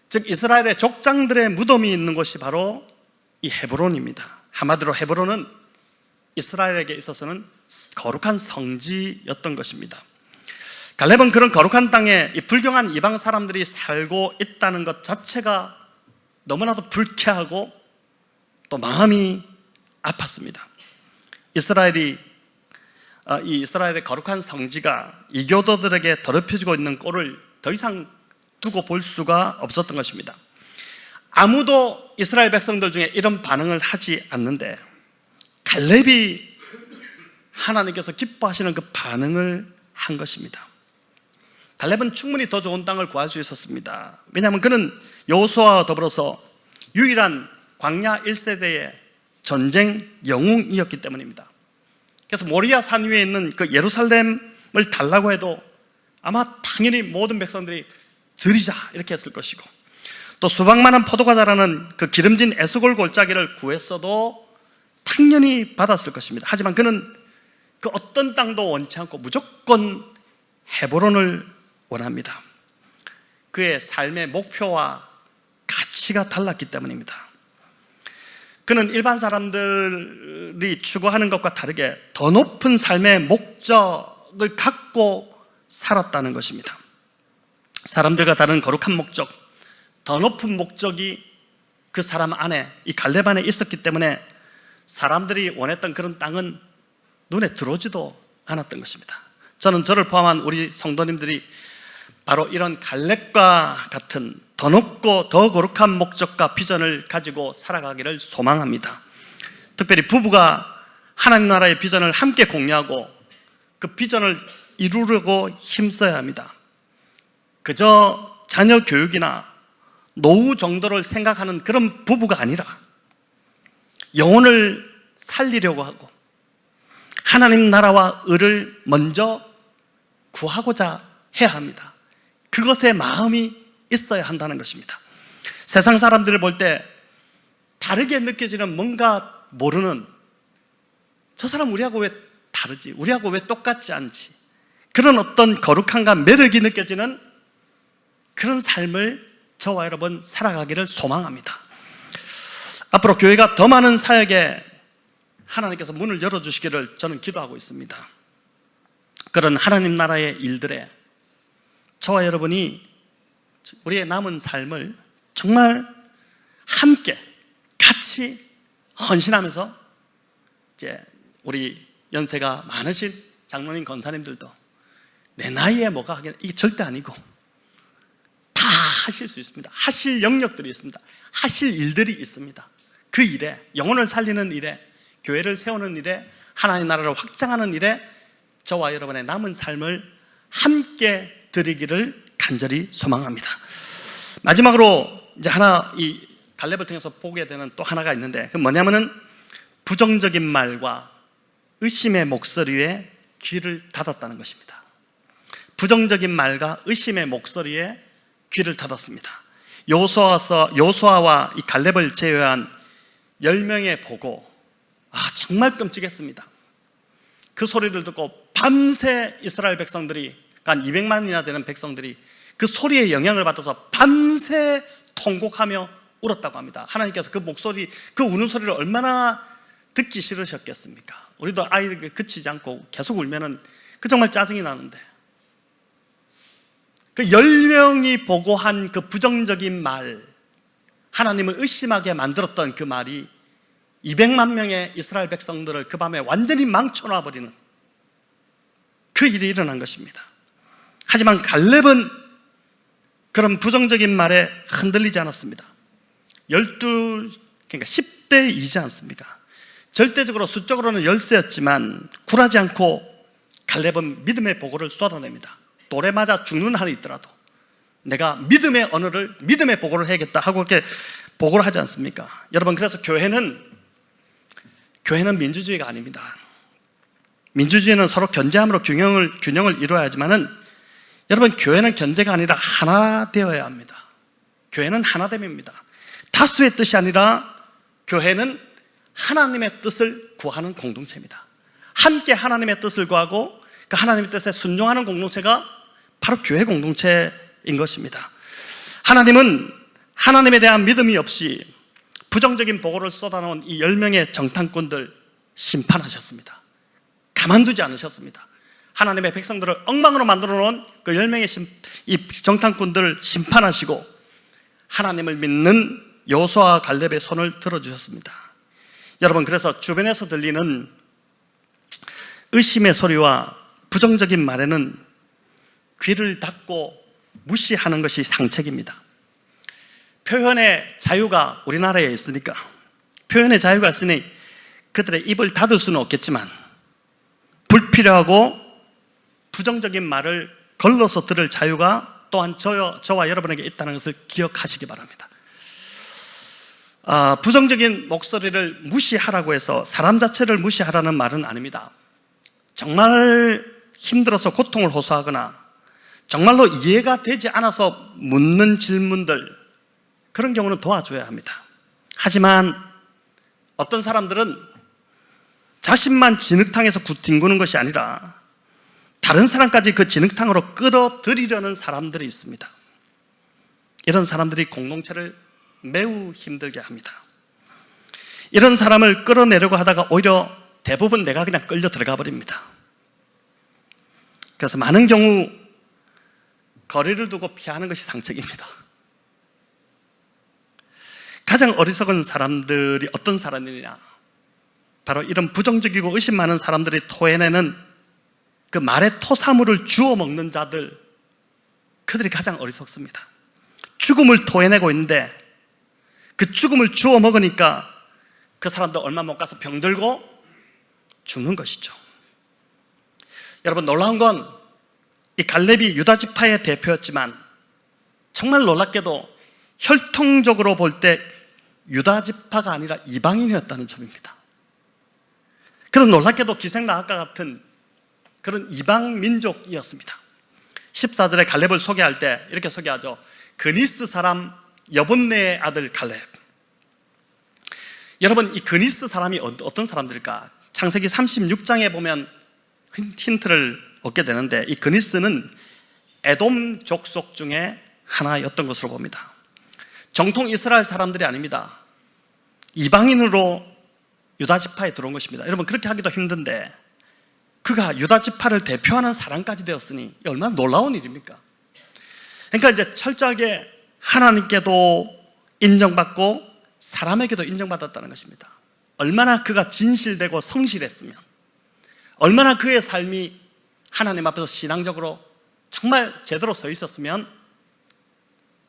즉 이스라엘의 족장들의 무덤이 있는 곳이 바로 이 헤브론입니다. 한마디로 헤브론은 이스라엘에게 있어서는 거룩한 성지였던 것입니다. 갈렙은 그런 거룩한 땅에 이 불경한 이방 사람들이 살고 있다는 것 자체가 너무나도 불쾌하고 또 마음이 아팠습니다. 이 이스라엘의 거룩한 성지가 이교도들에게 더럽혀지고 있는 꼴을 더 이상 두고 볼 수가 없었던 것입니다. 아무도 이스라엘 백성들 중에 이런 반응을 하지 않는데 갈렙이 하나님께서 기뻐하시는 그 반응을 한 것입니다. 갈렙은 충분히 더 좋은 땅을 구할 수 있었습니다. 왜냐하면 그는 여호수아와 더불어서 유일한 광야 1세대의 전쟁 영웅이었기 때문입니다. 그래서 모리아 산 위에 있는 그 예루살렘을 달라고 해도 아마 당연히 모든 백성들이 드리자 이렇게 했을 것이고, 또 수박만한 포도가 자라는 그 기름진 에스골 골짜기를 구했어도 당연히 받았을 것입니다. 하지만 그는 그 어떤 땅도 원치 않고 무조건 헤브론을 원합니다. 그의 삶의 목표와 가치가 달랐기 때문입니다. 그는 일반 사람들이 추구하는 것과 다르게 더 높은 삶의 목적을 갖고 살았다는 것입니다. 사람들과 다른 거룩한 목적, 더 높은 목적이 그 사람 안에, 이 갈렙 안에 있었기 때문에 사람들이 원했던 그런 땅은 눈에 들어오지도 않았던 것입니다. 저는 저를 포함한 우리 성도님들이 바로 이런 갈렙과 같은 더 높고 더 거룩한 목적과 비전을 가지고 살아가기를 소망합니다. 특별히 부부가 하나님 나라의 비전을 함께 공유하고 그 비전을 이루려고 힘써야 합니다. 그저 자녀 교육이나 노후 정도를 생각하는 그런 부부가 아니라 영혼을 살리려고 하고 하나님 나라와 의를 먼저 구하고자 해야 합니다. 그것에 마음이 있어야 한다는 것입니다. 세상 사람들을 볼 때 다르게 느껴지는 뭔가 모르는, 저 사람 우리하고 왜 다르지? 우리하고 왜 똑같지 않지? 그런 어떤 거룩함과 매력이 느껴지는 그런 삶을 저와 여러분 살아가기를 소망합니다. 앞으로 교회가 더 많은 사역에 하나님께서 문을 열어주시기를 저는 기도하고 있습니다. 그런 하나님 나라의 일들에 저와 여러분이 우리의 남은 삶을 정말 함께 같이 헌신하면서, 이제 우리 연세가 많으신 장로님, 권사님들도 내 나이에 뭐가 하겠나, 이게 절대 아니고 다 하실 수 있습니다. 하실 영역들이 있습니다. 하실 일들이 있습니다. 그 일에, 영혼을 살리는 일에, 교회를 세우는 일에, 하나님 나라를 확장하는 일에 저와 여러분의 남은 삶을 함께 드리기를 간절히 소망합니다. 마지막으로 이제 하나, 이 갈렙을 통해서 보게 되는 또 하나가 있는데, 그 뭐냐면은 부정적인 말과 의심의 목소리에 귀를 닫았다는 것입니다. 부정적인 말과 의심의 목소리에 귀를 닫았습니다. 요수아와 이 갈렙을 제외한 10명의 보고, 정말 끔찍했습니다. 그 소리를 듣고 밤새 이스라엘 백성들이, 한 200만이나 되는 백성들이 그 소리에 영향을 받아서 밤새 통곡하며 울었다고 합니다. 하나님께서 그 목소리, 그 우는 소리를 얼마나 듣기 싫으셨겠습니까? 우리도 아이들에게 그치지 않고 계속 울면은 그 정말 짜증이 나는데, 그 10명이 보고한 그 부정적인 말, 하나님을 의심하게 만들었던 그 말이 200만 명의 이스라엘 백성들을 그 밤에 완전히 망쳐놔버리는 그 일이 일어난 것입니다. 하지만 갈렙은 그런 부정적인 말에 흔들리지 않았습니다. 10대이지 않습니까? 절대적으로 수적으로는 열세였지만 굴하지 않고 갈렙은 믿음의 보고를 쏟아냅니다. 돌에 맞아 죽는 한이 있더라도 내가 믿음의 언어를, 믿음의 보고를 해야겠다 하고 이렇게 보고를 하지 않습니까? 여러분, 그래서 교회는 민주주의가 아닙니다. 민주주의는 서로 견제함으로 균형을 이루어야 하지만은, 여러분, 교회는 견제가 아니라 하나 되어야 합니다. 교회는 하나됨입니다. 다수의 뜻이 아니라 교회는 하나님의 뜻을 구하는 공동체입니다. 함께 하나님의 뜻을 구하고 그 하나님의 뜻에 순종하는 공동체가 바로 교회 공동체인 것입니다. 하나님은 하나님에 대한 믿음이 없이 부정적인 보고를 쏟아놓은 이 10명의 정탐꾼들 심판하셨습니다. 가만두지 않으셨습니다. 하나님의 백성들을 엉망으로 만들어 놓은 그 10명의 이 정탐꾼들을 심판하시고 하나님을 믿는 여호수아와 갈렙의 손을 들어주셨습니다. 여러분, 그래서 주변에서 들리는 의심의 소리와 부정적인 말에는 귀를 닫고 무시하는 것이 상책입니다. 표현의 자유가 우리나라에 있으니까, 표현의 자유가 있으니 그들의 입을 닫을 수는 없겠지만 불필요하고 부정적인 말을 걸러서 들을 자유가 또한 저와 여러분에게 있다는 것을 기억하시기 바랍니다. 부정적인 목소리를 무시하라고 해서 사람 자체를 무시하라는 말은 아닙니다. 정말 힘들어서 고통을 호소하거나 정말로 이해가 되지 않아서 묻는 질문들, 그런 경우는 도와줘야 합니다. 하지만 어떤 사람들은 자신만 진흙탕에서 뒹구는 것이 아니라 다른 사람까지 그 진흙탕으로 끌어들이려는 사람들이 있습니다. 이런 사람들이 공동체를 매우 힘들게 합니다. 이런 사람을 끌어내려고 하다가 오히려 대부분 내가 그냥 끌려 들어가 버립니다. 그래서 많은 경우 거리를 두고 피하는 것이 상책입니다. 가장 어리석은 사람들이 어떤 사람들이냐, 바로 이런 부정적이고 의심 많은 사람들이 토해내는 그 말의 토사물을 주워 먹는 자들, 그들이 가장 어리석습니다. 죽음을 토해내고 있는데 그 죽음을 주워 먹으니까 그 사람도 얼마 못 가서 병들고 죽는 것이죠. 여러분, 놀라운 건 이 갈렙이 유다 지파의 대표였지만 정말 놀랍게도 혈통적으로 볼 때 유다 지파가 아니라 이방인이었다는 점입니다. 그런 놀랍게도 기생라합과 같은 그런 이방 민족이었습니다. 14절에 갈렙을 소개할 때 이렇게 소개하죠. 그니스 사람 여분네의 아들 갈렙. 여러분, 이 그니스 사람이 어떤 사람들일까? 창세기 36장에 보면 힌트를 얻게 되는데, 이 그니스는 에돔 족속 중에 하나였던 것으로 봅니다. 정통 이스라엘 사람들이 아닙니다. 이방인으로 유다 지파에 들어온 것입니다. 여러분, 그렇게 하기도 힘든데 그가 유다 지파를 대표하는 사람까지 되었으니 얼마나 놀라운 일입니까? 그러니까 이제 철저하게 하나님께도 인정받고 사람에게도 인정받았다는 것입니다. 얼마나 그가 진실되고 성실했으면, 얼마나 그의 삶이 하나님 앞에서 신앙적으로 정말 제대로 서 있었으면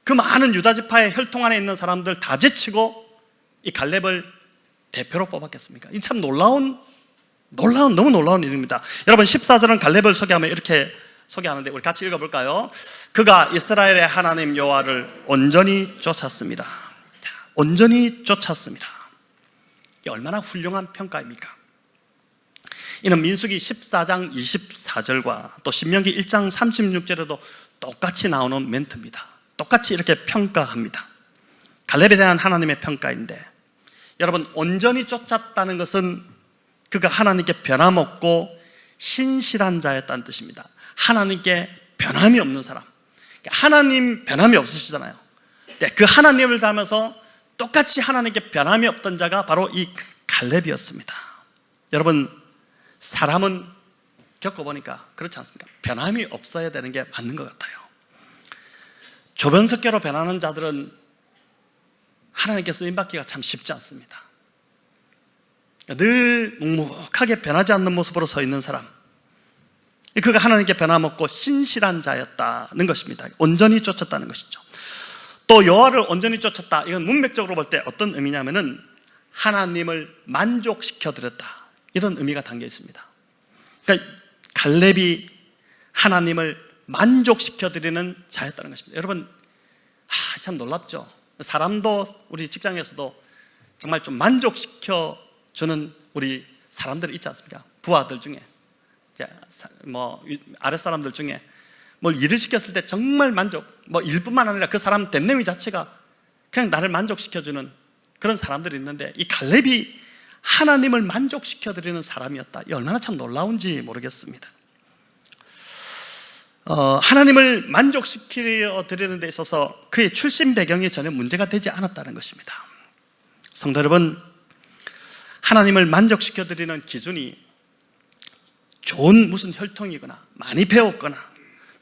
그 많은 유다 지파의 혈통 안에 있는 사람들 다 제치고 이 갈렙을 대표로 뽑았겠습니까? 이 참 너무 놀라운 일입니다. 여러분, 14절은 갈렙을 소개하면 이렇게 소개하는데 우리 같이 읽어볼까요? 그가 이스라엘의 하나님 여호와를 온전히 쫓았습니다. 온전히 쫓았습니다. 이게 얼마나 훌륭한 평가입니까? 이는 민수기 14장 24절과 또 신명기 1장 36절에도 똑같이 나오는 멘트입니다. 똑같이 이렇게 평가합니다. 갈렙에 대한 하나님의 평가인데, 여러분, 온전히 쫓았다는 것은 그가 하나님께 변함없고 신실한 자였다는 뜻입니다. 하나님께 변함이 없는 사람. 하나님 변함이 없으시잖아요. 그 하나님을 닮아서 똑같이 하나님께 변함이 없던 자가 바로 이 갈렙이었습니다. 여러분, 사람은 겪어보니까 그렇지 않습니까? 변함이 없어야 되는 게 맞는 것 같아요. 조변석계로 변하는 자들은 하나님께 쓰임받기가 참 쉽지 않습니다. 늘 묵묵하게 변하지 않는 모습으로 서 있는 사람, 그가 하나님께 변함없고 신실한 자였다는 것입니다. 온전히 쫓았다는 것이죠. 또 여호와를 온전히 쫓았다, 이건 문맥적으로 볼 때 어떤 의미냐면은 하나님을 만족시켜 드렸다, 이런 의미가 담겨 있습니다. 그러니까 갈렙이 하나님을 만족시켜 드리는 자였다는 것입니다. 여러분, 참 놀랍죠? 사람도 우리 직장에서도 정말 좀 만족시켜 주는 우리 사람들이 있지 않습니까? 부하들 중에, 아랫사람들 중에 뭘 일을 시켰을 때 정말 만족, 일뿐만 아니라 그 사람 됨됨이 자체가 그냥 나를 만족시켜주는 그런 사람들이 있는데, 이 갈렙이 하나님을 만족시켜 드리는 사람이었다. 이 얼마나 참 놀라운지 모르겠습니다. 하나님을 만족시켜 드리는 데 있어서 그의 출신 배경이 전혀 문제가 되지 않았다는 것입니다. 성도 여러분, 하나님을 만족시켜 드리는 기준이 좋은 무슨 혈통이거나 많이 배웠거나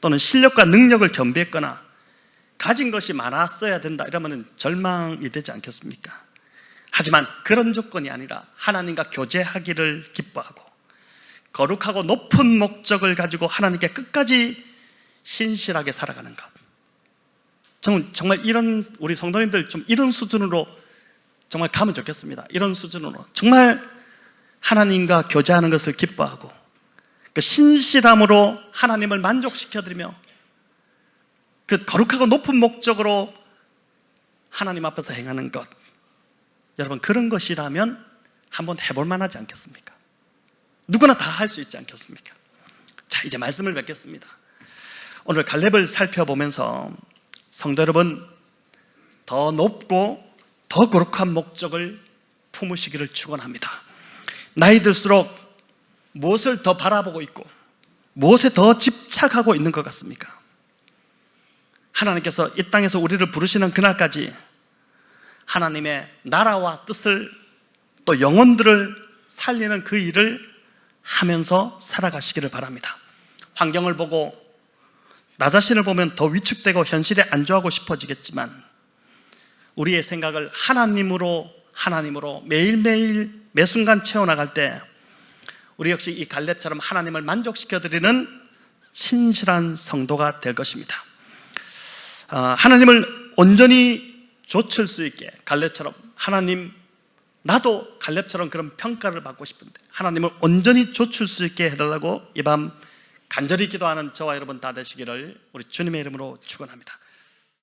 또는 실력과 능력을 겸비했거나 가진 것이 많았어야 된다, 이러면 절망이 되지 않겠습니까? 하지만 그런 조건이 아니라 하나님과 교제하기를 기뻐하고 거룩하고 높은 목적을 가지고 하나님께 끝까지 신실하게 살아가는 것, 정말 이런 우리 성도님들 좀 이런 수준으로 정말 가면 좋겠습니다. 이런 수준으로 정말 하나님과 교제하는 것을 기뻐하고 그 신실함으로 하나님을 만족시켜드리며 그 거룩하고 높은 목적으로 하나님 앞에서 행하는 것, 여러분, 그런 것이라면 한번 해볼 만하지 않겠습니까? 누구나 다 할 수 있지 않겠습니까? 자, 이제 말씀을 뵙겠습니다. 오늘 갈렙을 살펴보면서 성도 여러분, 더 높고 더 거룩한 목적을 품으시기를 축원합니다. 나이 들수록 무엇을 더 바라보고 있고 무엇에 더 집착하고 있는 것 같습니까? 하나님께서 이 땅에서 우리를 부르시는 그날까지 하나님의 나라와 뜻을 또 영혼들을 살리는 그 일을 하면서 살아가시기를 바랍니다. 환경을 보고 나 자신을 보면 더 위축되고 현실에 안주하고 싶어지겠지만 우리의 생각을 하나님으로 매일매일 매순간 채워나갈 때 우리 역시 이 갈렙처럼 하나님을 만족시켜드리는 신실한 성도가 될 것입니다. 하나님을 온전히 좇을 수 있게 갈렙처럼 하나님, 나도 갈렙처럼 그런 평가를 받고 싶은데 하나님을 온전히 좇을 수 있게 해달라고 이 밤 간절히 기도하는 저와 여러분 다 되시기를 우리 주님의 이름으로 축원합니다.